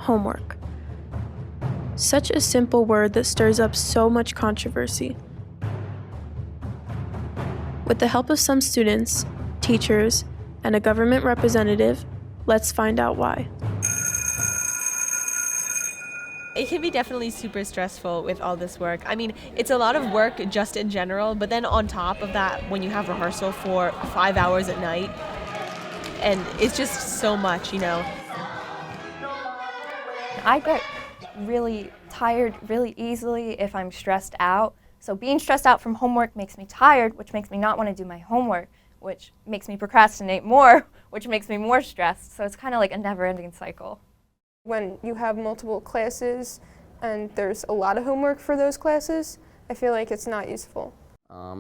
homework. Such a simple word that stirs up so much controversy. With the help of some students, teachers, and a government representative, let's find out why. It can be definitely super stressful with all this work. I mean, it's a lot of work just in general, but then on top of that, when you have rehearsal for 5 hours at night, and it's just so much, you know. I get really tired really easily if I'm stressed out. So being stressed out from homework makes me tired, which makes me not want to do my homework, which makes me procrastinate more, which makes me more stressed. So it's kind of like a never-ending cycle. When you have multiple classes and there's a lot of homework for those classes, I feel like it's not useful.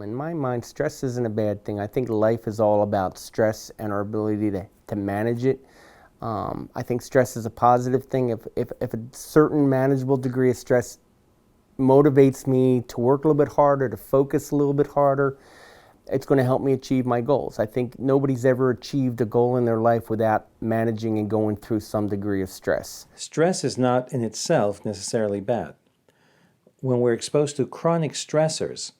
In my mind, stress isn't a bad thing. I think life is all about stress and our ability to manage it. I think stress is a positive thing. If a certain manageable degree of stress motivates me to work a little bit harder, to focus a little bit harder, it's going to help me achieve my goals. I think nobody's ever achieved a goal in their life without managing and going through some degree of stress. Stress is not in itself necessarily bad. When we're exposed to chronic stressors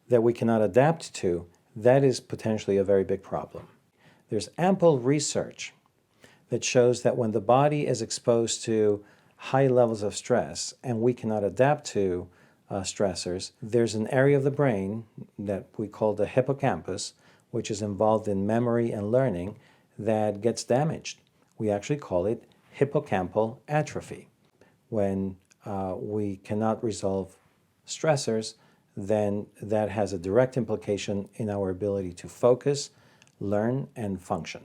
that we cannot adapt to, that is potentially a very big problem. There's ample research that shows that when the body is exposed to high levels of stress and we cannot adapt to stressors, there's an area of the brain that we call the hippocampus, which is involved in memory and learning, that gets damaged. We actually call it hippocampal atrophy. When we cannot resolve stressors, then that has a direct implication in our ability to focus, learn, and function.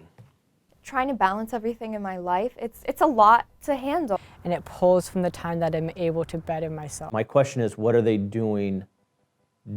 Trying to balance everything in my life, it's a lot to handle. And it pulls from the time that I'm able to better myself. My question is, what are they doing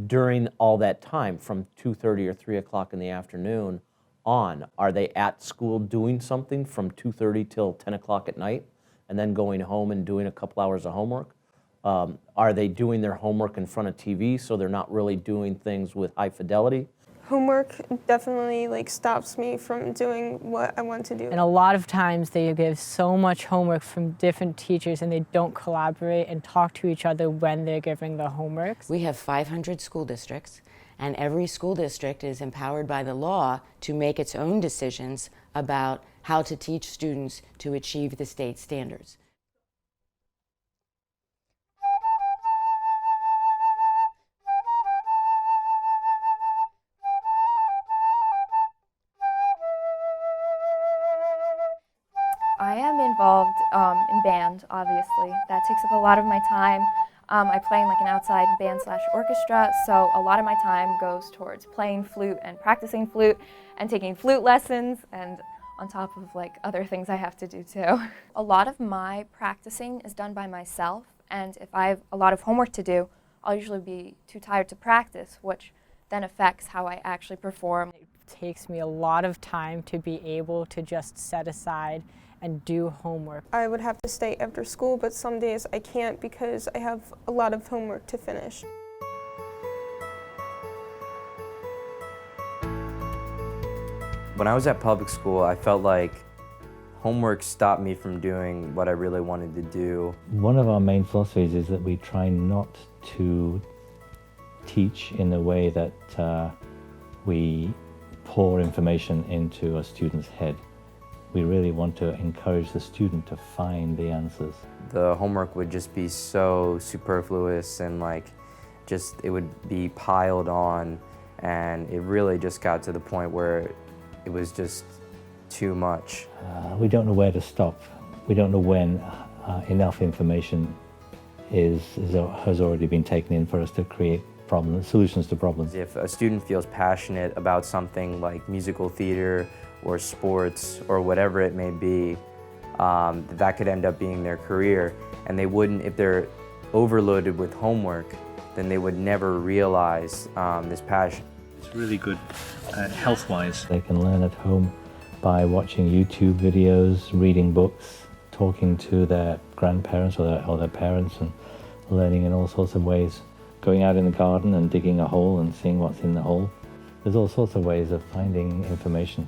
during all that time from 2:30 or 3 o'clock in the afternoon on? Are they at school doing something from 2:30 till 10 o'clock at night and then going home and doing a couple hours of homework? Are they doing their homework in front of TV so they're not really doing things with high fidelity? Homework definitely stops me from doing what I want to do. And a lot of times they give so much homework from different teachers and they don't collaborate and talk to each other when they're giving the homeworks. We have 500 school districts, and every school district is empowered by the law to make its own decisions about how to teach students to achieve the state standards. I am involved in band, obviously. That takes up a lot of my time. I play in an outside band/orchestra, so a lot of my time goes towards playing flute and practicing flute and taking flute lessons, and on top of other things I have to do too. A lot of my practicing is done by myself, and if I have a lot of homework to do, I'll usually be too tired to practice, which then affects how I actually perform. It takes me a lot of time to be able to just set aside and do homework. I would have to stay after school, but some days I can't because I have a lot of homework to finish. When I was at public school, I felt like homework stopped me from doing what I really wanted to do. One of our main philosophies is that we try not to teach in a way that we pour information into a student's head. We really want to encourage the student to find the answers. The homework would just be so superfluous and it would be piled on, and it really just got to the point where it was just too much. We don't know where to stop. We don't know when enough information has already been taken in for us to create solutions to problems. If a student feels passionate about something like musical theater or sports or whatever it may be, that could end up being their career, and they wouldn't, if they're overloaded with homework, then they would never realize this passion. It's really good health-wise. They can learn at home by watching YouTube videos, reading books, talking to their grandparents or their parents, and learning in all sorts of ways. Going out in the garden and digging a hole and seeing what's in the hole. There's all sorts of ways of finding information.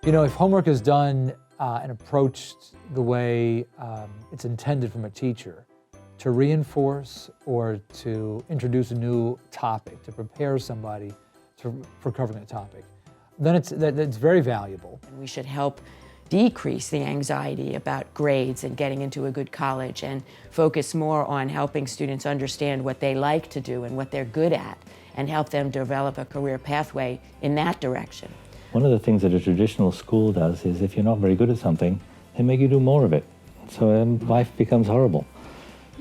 You know, if homework is done and approached the way it's intended from a teacher, to reinforce or to introduce a new topic, to prepare somebody for covering a topic, then it's very valuable. And we should help decrease the anxiety about grades and getting into a good college and focus more on helping students understand what they like to do and what they're good at and help them develop a career pathway in that direction. One of the things that a traditional school does is if you're not very good at something, they make you do more of it. So life becomes horrible.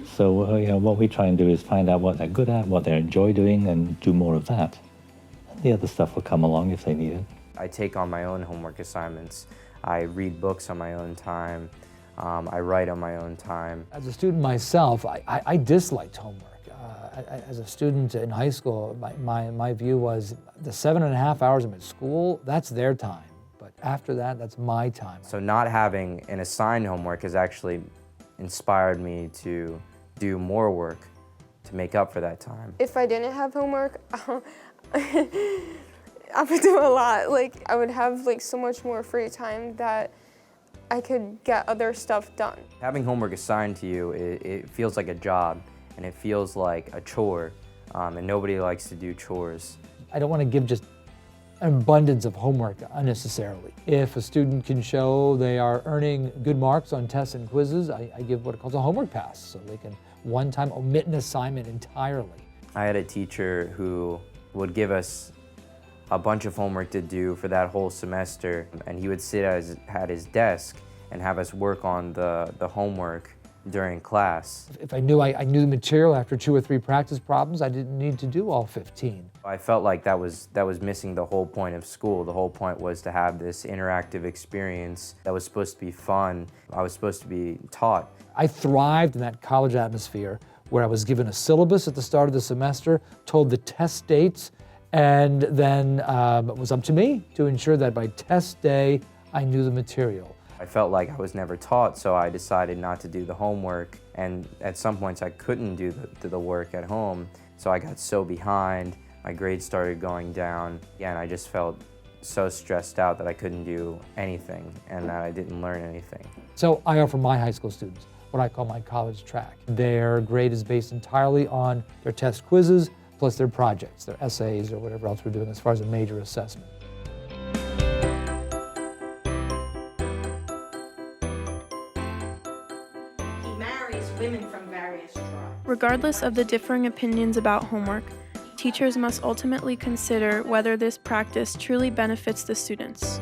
So you know, what we try and do is find out what they're good at, what they enjoy doing, and do more of that. And the other stuff will come along if they need it. I take on my own homework assignments. I read books on my own time. I write on my own time. As a student myself, I disliked homework. As a student in high school, my view was the 7.5 hours I'm at school, that's their time. But after that, that's my time. So not having an assigned homework has actually inspired me to do more work to make up for that time. If I didn't have homework, I would do a lot. Like, I would have like so much more free time that I could get other stuff done. Having homework assigned to you, it feels like a job, and it feels like a chore, and nobody likes to do chores. I don't want to give just an abundance of homework unnecessarily. If a student can show they are earning good marks on tests and quizzes, I give what it calls a homework pass, so they can one time omit an assignment entirely. I had a teacher who would give us a bunch of homework to do for that whole semester, and he would sit at his desk and have us work on the homework during class. If I knew I knew the material after 2 or 3 practice problems, I didn't need to do all 15. I felt like that was missing the whole point of school. The whole point was to have this interactive experience that was supposed to be fun. I was supposed to be taught. I thrived in that college atmosphere where I was given a syllabus at the start of the semester, told the test dates, and then it was up to me to ensure that by test day, I knew the material. I felt like I was never taught, so I decided not to do the homework. And at some points, I couldn't do the work at home, so I got so behind. My grades started going down. Yeah, and I just felt so stressed out that I couldn't do anything and that I didn't learn anything. So I offer my high school students what I call my college track. Their grade is based entirely on their test quizzes, plus their projects, their essays, or whatever else we're doing as far as a major assessment. He marries women from various tribes. Regardless of the differing opinions about homework, teachers must ultimately consider whether this practice truly benefits the students.